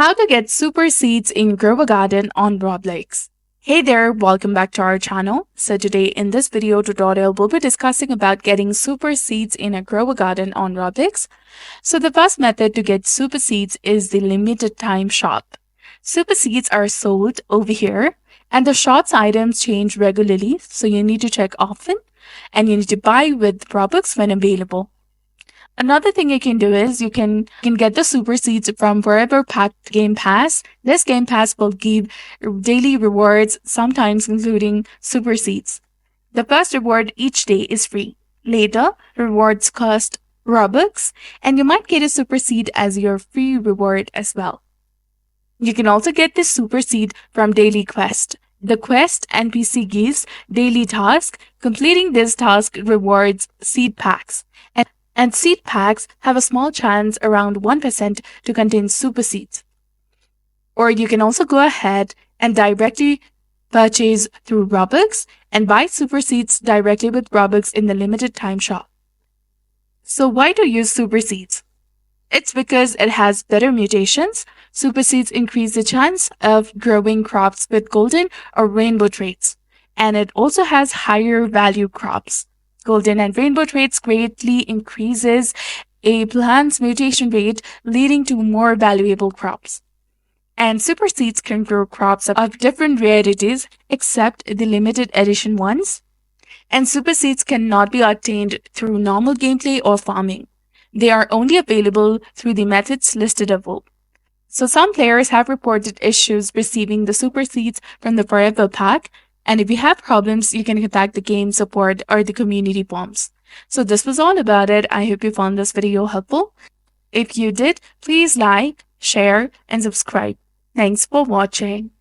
How to get super seeds in Grow a Garden on Roblox. Hey there, welcome back to our channel. So today in this video tutorial, we'll be discussing about getting super seeds in a Grow a Garden on Roblox. So the first method to get super seeds is the limited time shop. Super seeds are sold over here and the shop's items change regularly, so you need to check often and you need to buy with Robux when available. Another thing you can do is you can get the super seeds from wherever game pass. This game pass will give daily rewards, sometimes including super seeds. The first reward each day is free. Later, rewards cost Robux, and you might get a super seed as your free reward as well. You can also get this super seed from daily quest. The quest NPC gives daily task. Completing this task rewards seed packs. And seed packs have a small chance, around 1%, to contain super seeds. Or you can also go ahead and directly purchase through Robux and buy super seeds directly with Robux in the limited time shop. So why to use super seeds? It's because it has better mutations. Super seeds increase the chance of growing crops with golden or rainbow traits. And it also has higher value crops. Golden and rainbow traits greatly increases a plant's mutation rate, leading to more valuable crops. And super seeds can grow crops of different rarities except the limited edition ones. And super seeds cannot be obtained through normal gameplay or farming. They are only available through the methods listed above. So some players have reported issues receiving the super seeds from the Forever Pack. And if you have problems, you can contact the game support or the community forums. So this was all about it. I hope you found this video helpful. If you did, please like, share, and subscribe. Thanks for watching.